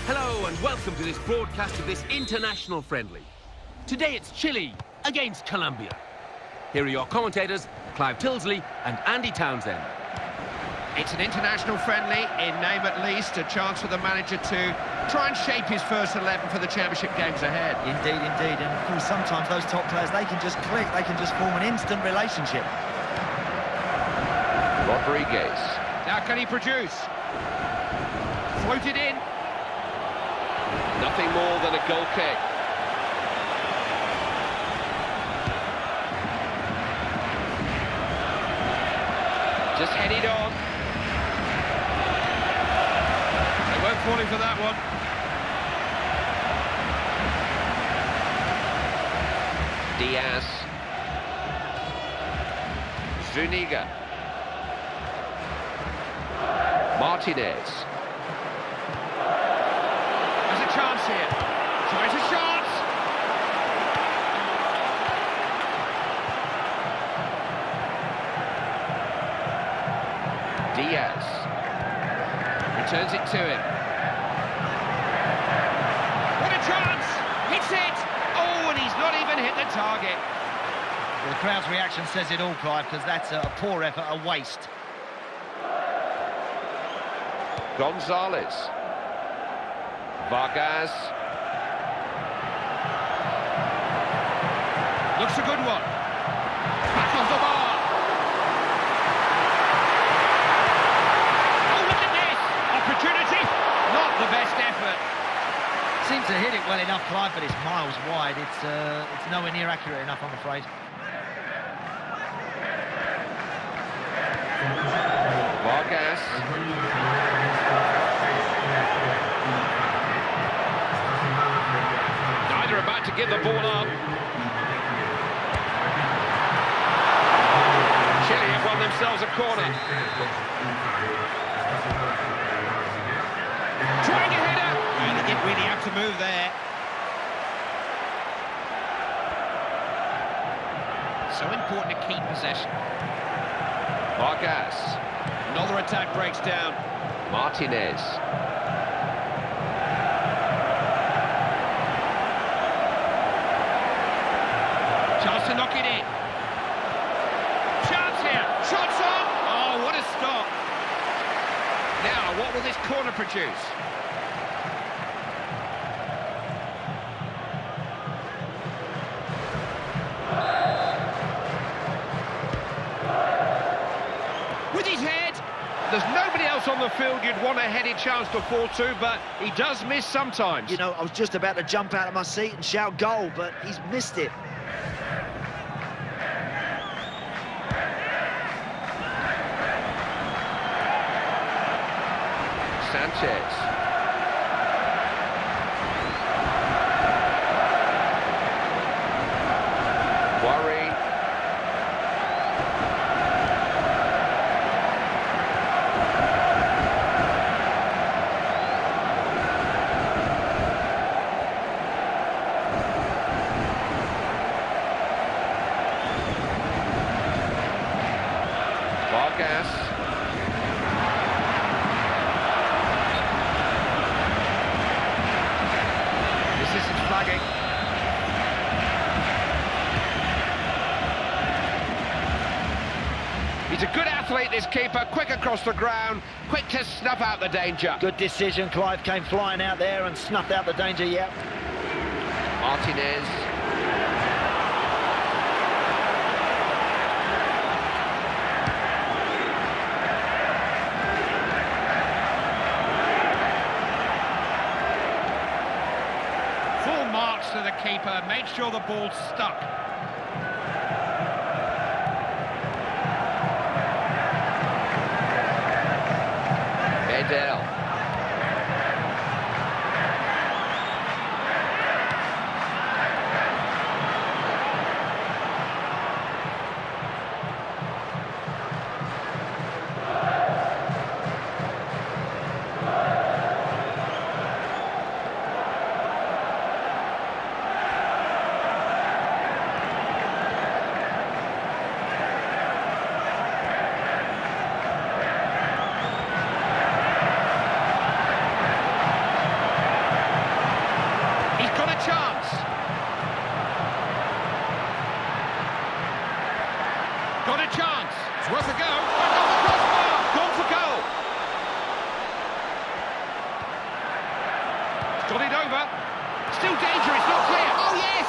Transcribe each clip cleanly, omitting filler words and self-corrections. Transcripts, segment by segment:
Hello and welcome to this broadcast of this international friendly. Today it's Chile against Colombia. Here are your commentators, Clive Tilsley and Andy Townsend. It's an international friendly, in name at least, a chance for the manager to try and shape his first 11 for the championship games ahead. Indeed, indeed, and of course sometimes those top players, they can just click, they can just form an instant relationship. Rodriguez. Now can he produce? Floated in. Nothing more than a goal kick. Just headed on. They weren't falling for that one. Diaz. Zuniga. Martinez. There's a chance here. Tries a shot. Diaz. Returns it to him. What a chance! Hits it! Oh, and he's not even hit the target. Well, the crowd's reaction says it all, Clive, because that's a poor effort, a waste. Gonzalez. Vargas. Looks a good one. Back off the bar. Oh, look at this! Opportunity. Not the best effort. Seems to hit it well enough, Clive, but it's miles wide. It's nowhere near accurate enough, I'm afraid. Vargas. Neither about to give the ball up. Chile have won themselves a corner. Trying a header. And they didn't really have to move there. So important to keep possession. Vargas. Another attack breaks down. Martinez. Chance to knock it in. Chance here. Shots on. Oh, what a stop. Now, what will this corner produce? With his head. There's nobody else on the field you'd want a headed chance to fall to, but he does miss sometimes. You know, I was just about to jump out of my seat and shout goal, but he's missed it. Sanchez. Worry. Vargas. Flagging. He's a good athlete, this keeper, quick across the ground, quick to snuff out the danger. Good decision, Clive came flying out there and snuffed out the danger, yeah. Martinez. Full marks to the keeper, make sure the ball's stuck. Medel. Got it over. Still danger, it's not clear. Oh, yes!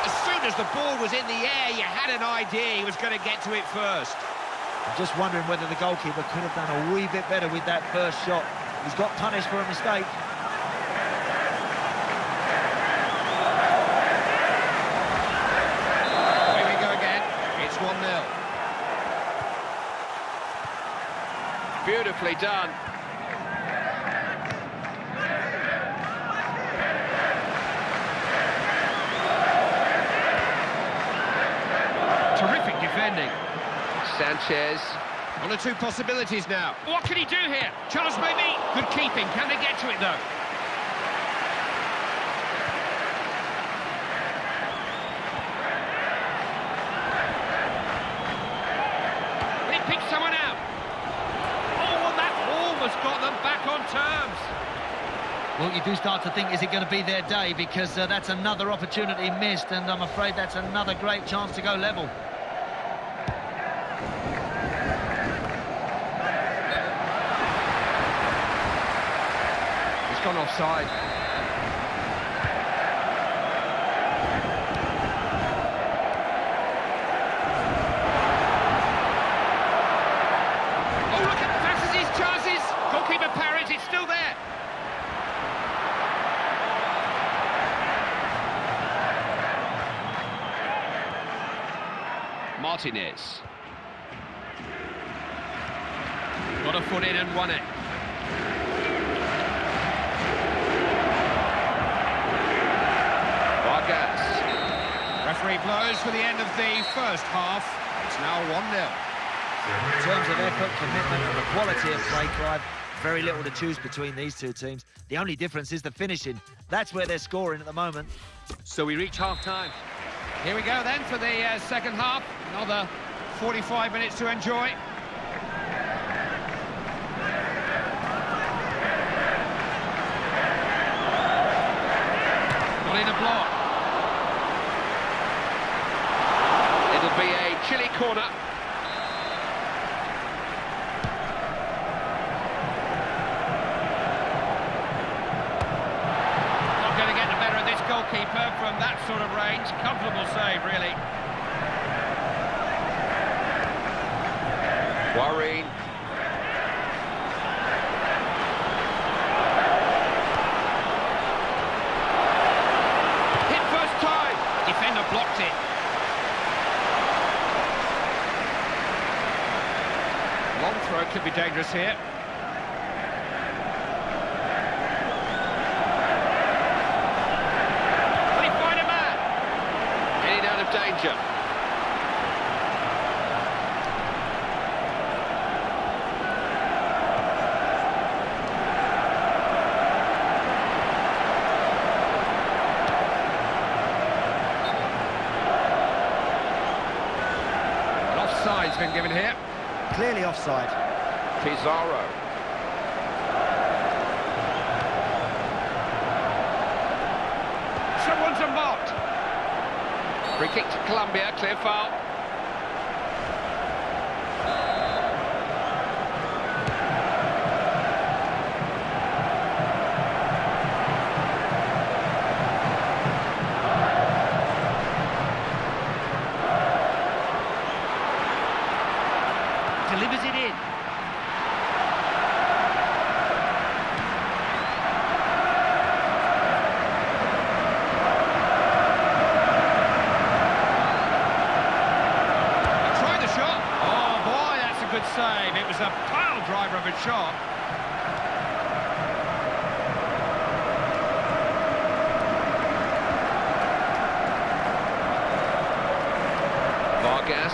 As soon as the ball was in the air, you had an idea he was going to get to it first. I'm just wondering whether the goalkeeper could have done a wee bit better with that first shot. He's got punished for a mistake. Here we go again. It's 1-0. Beautifully done. Terrific defending. Sanchez. One or two possibilities now. What can he do here? Chance maybe. Good keeping. Can they get to it though? He picked someone out. Oh, and that almost got them back on terms. Well, you do start to think, is it going to be their day? Because that's another opportunity missed, and I'm afraid that's another great chance to go level. Gone offside. Oh, look at passes his chances. Goalkeeper parries, it's still there. Martinez. Got a foot in and won it. Referee blows for the end of the first half. It's now 1-0. In terms of effort, commitment and the quality of play, Clive, very little to choose between these two teams. The only difference is the finishing. That's where they're scoring at the moment. So we reach half-time. Here we go then for the second half. Another 45 minutes to enjoy. Got in a block. It'll be a Chile corner. Not going to get the better of this goalkeeper from that sort of range. Comfortable save, really. Worrying. Hit first time. Defender blocked it. Long throw could be dangerous here. Will he find a man? Getting out of danger. An offside's been given here. Clearly offside. Pizarro. Someone's unmarked. Free kick to Colombia, clear foul. Delivers it in. Try the shot. Oh boy, that's a good save. It was a pile driver of a shot. Vargas.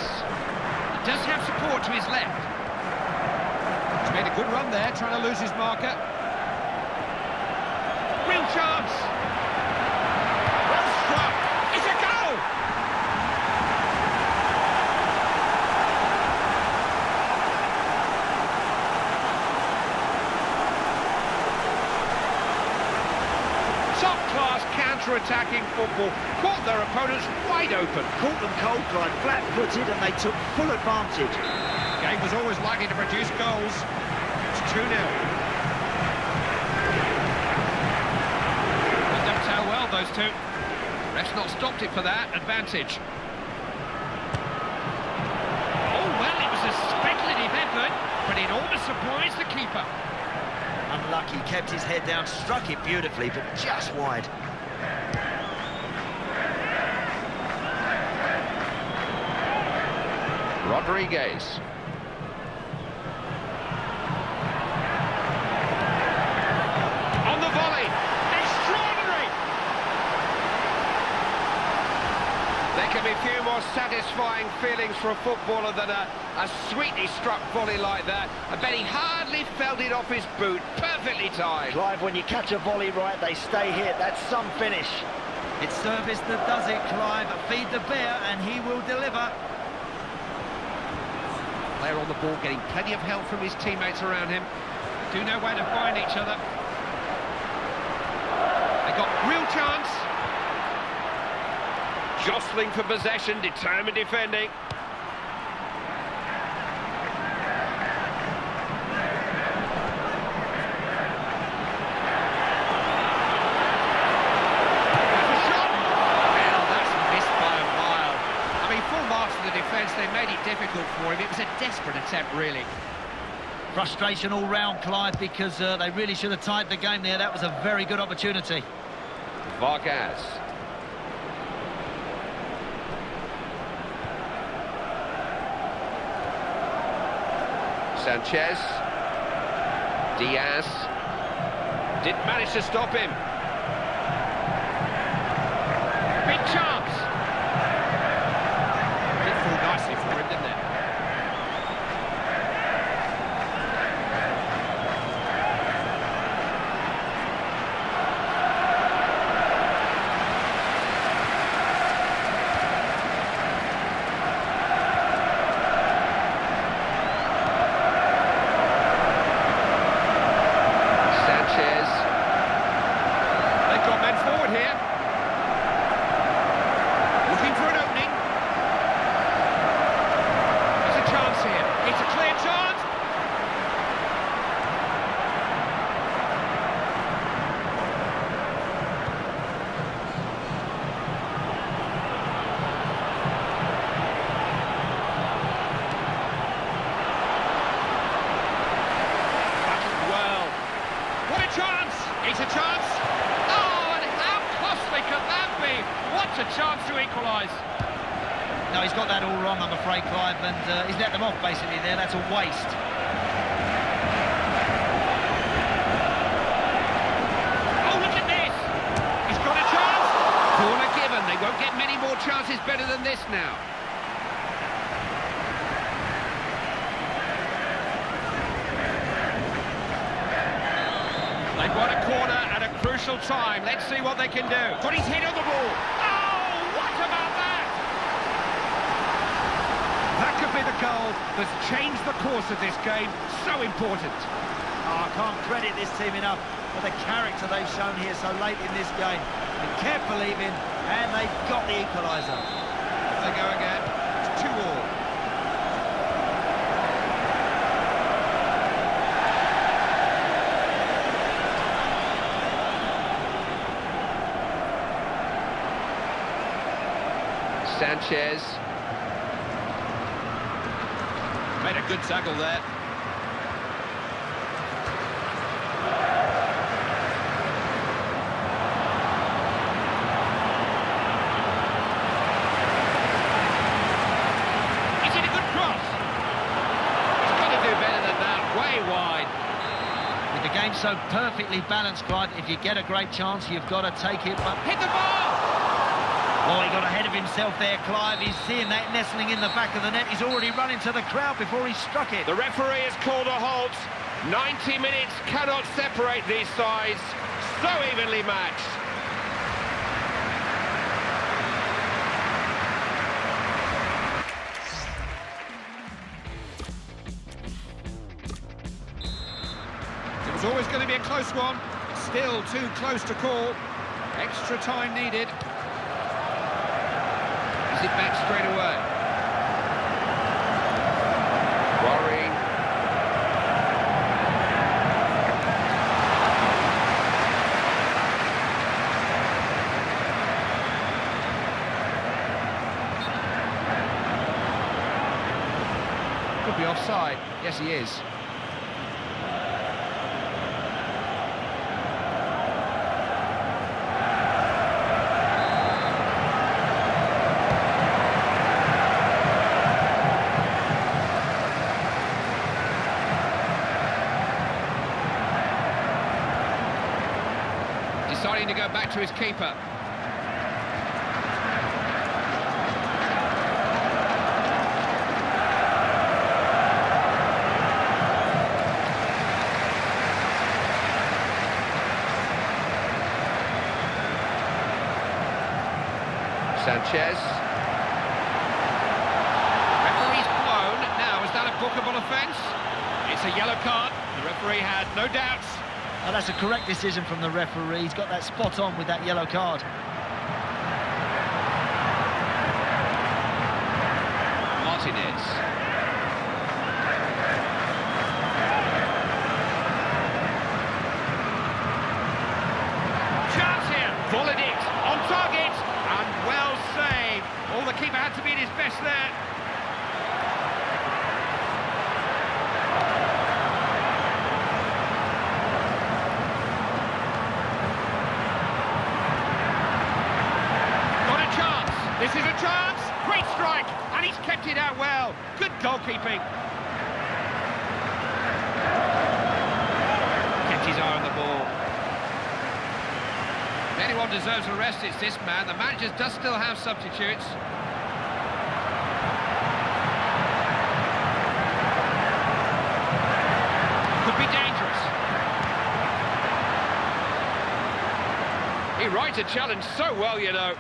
He does have support to his left. He's made a good run there, trying to lose his marker. Real chance. Well struck. It's a goal! Top-class counter-attacking football. Caught their opponents wide open. Caught them cold, Clive, flat-footed, and they took full advantage. Game was always likely to produce goals. It's 2-0. They dovetail well, those two. Ref's not stopped it for that advantage. Oh, well, it was a speculative effort, but it almost surprised the keeper. Unlucky, kept his head down, struck it beautifully, but just wide. Rodriguez. On the volley. Extraordinary! There can be few more satisfying feelings for a footballer than a sweetly struck volley like that. I bet he hardly felt it off his boot. Perfectly timed. Clive, when you catch a volley right, they stay hit. That's some finish. It's service that does it, Clive. Feed the bear and he will deliver. Player on the ball getting plenty of help from his teammates around him. Do know where to find each other. They got real chance. Jostling for possession, determined defending. They made it difficult for him. It was a desperate attempt, really. Frustration all round, Clive, because they really should have tied the game there. That was a very good opportunity. Vargas. Sanchez. Diaz. Didn't manage to stop him. Big chance. Nicely for him, didn't it? Sanchez. They've got men forward here. Looking for an opening. It's a clear chance. Well, what a chance! It's a chance. Oh, and how costly could that be? What a chance to equalise. No, he's got that all wrong, I'm afraid, Clive, and he's let them off basically there. That's a waste. Oh, look at this! He's got a chance! Corner given. They won't get many more chances better than this now. They've won a corner at a crucial time. Let's see what they can do. Got his head on the ball. Oh, what about that? That could be the goal that's changed the course of this game. So important. Oh, I can't credit this team enough for the character they've shown here so late in this game. They kept believing, and they've got the equaliser. They go again. It's 2-2. Sanchez. Made a good tackle there. Is it a good cross? He's got to do better than that. Way wide. With the game so perfectly balanced, Clive, if you get a great chance, you've got to take it. But Hit the ball! oh, he got ahead of himself there, Clive. He's seeing that nestling in the back of the net. He's already run into the crowd before he struck it. The referee has called a halt. 90 minutes cannot separate these sides. So evenly matched. It was always going to be a close one. Still too close to call. Extra time needed. Is it back straight away? Could be offside. Yes, he is. Deciding to go back to his keeper. Sanchez. Referee's blown. Now, is that a bookable offence? It's a yellow card. The referee had no doubts. Oh, that's a correct decision from the referee. He's got that spot on with that yellow card. Martinez. Chance here. Volleyed it. On target. And well saved. Oh, the keeper had to be at his best there. This is a chance, great strike, and he's kept it out well. Good goalkeeping. Kept his eye on the ball. If anyone deserves a rest, it's this man. The manager does still have substitutes. Could be dangerous. He rides a challenge so well, you know.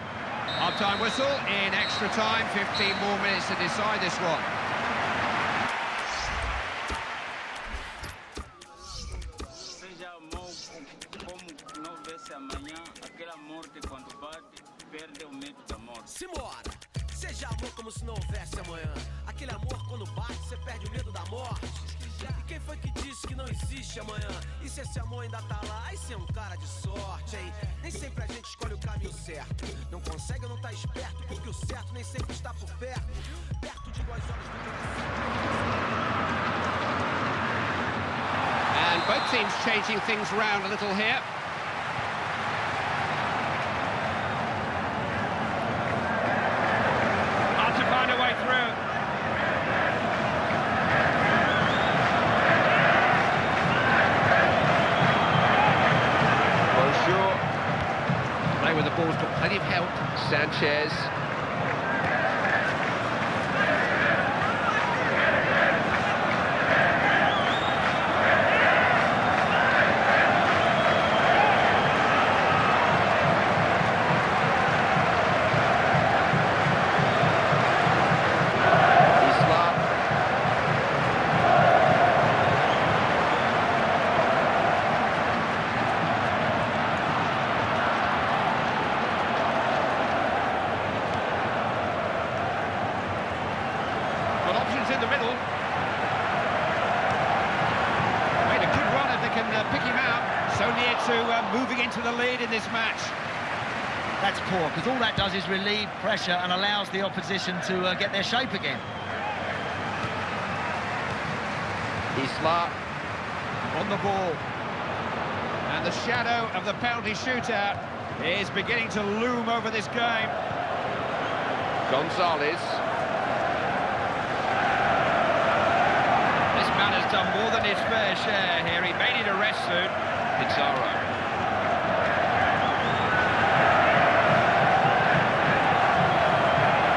Half-time whistle in extra time, 15 more minutes to decide this one. Seja amor como não vê-se amanhã, aquele amor que quando bate, perde o medo da morte. Simbora! Seja amor como se não houvesse amanhã. Aquele amor quando bate, você perde o medo da morte. E quem foi que disse que não existe amanhã? E se esse amor ainda tá lá, aí cê é um cara de sorte, hein? Nem sempre a gente escolhe o caminho certo. Não consegue ou não tá esperto, porque o certo nem sempre está por perto. Perto de 2 horas do And both teams changing things round a little here. Hard to find a way through. Play with the ball's got plenty of help. Sanchez. In the middle. Made a good run if they can pick him out. So near to moving into the lead in this match. That's poor, because all that does is relieve pressure and allows the opposition to get their shape again. Isla on the ball. And the shadow of the penalty shootout is beginning to loom over this game. Gonzalez. Has done more than his fair share here. He may need a rest soon. Pizarro.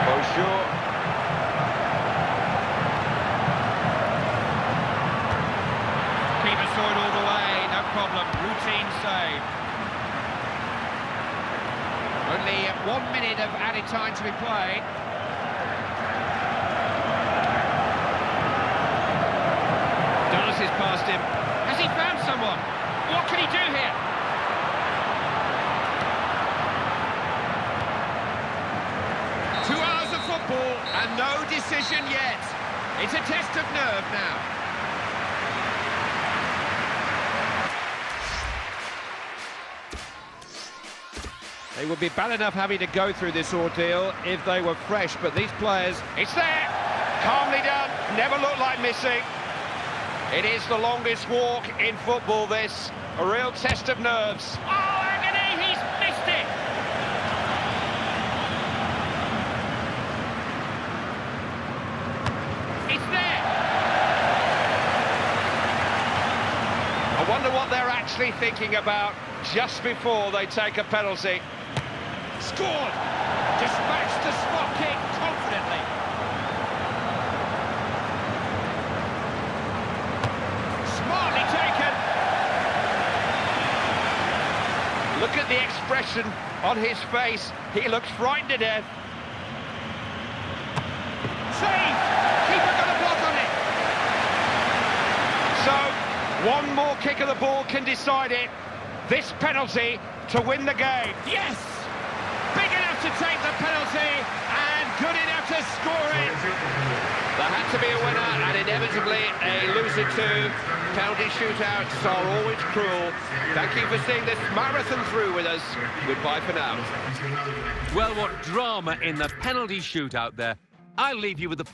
Bonjour. Keeper saw it all the way, no problem. Routine save. Only 1 minute of added time to be played. Is past him. Has he found someone? What can he do here? Two hours of football and no decision yet. It's a test of nerve now. They would be bad enough having to go through this ordeal if they were fresh, but these players, it's there! Calmly done. never looked like missing. It is the longest walk in football, this. A real test of nerves. Oh, agony! He's missed it! It's there! I wonder what they're actually thinking about just before they take a penalty. Scored! Dispatched the spot kick confidently. Smartly taken. Look at the expression on his face. He looks frightened to death. Saved! Keeper got a block on it. So, one more kick of the ball can decide it. This penalty to win the game. Yes! Big enough to take the penalty and good enough to score it. There had to be a winner and inevitably a loser too. Penalty shootouts are always cruel. Thank you for seeing this marathon through with us. Goodbye for now. Well, what drama in the penalty shootout there. I'll leave you with the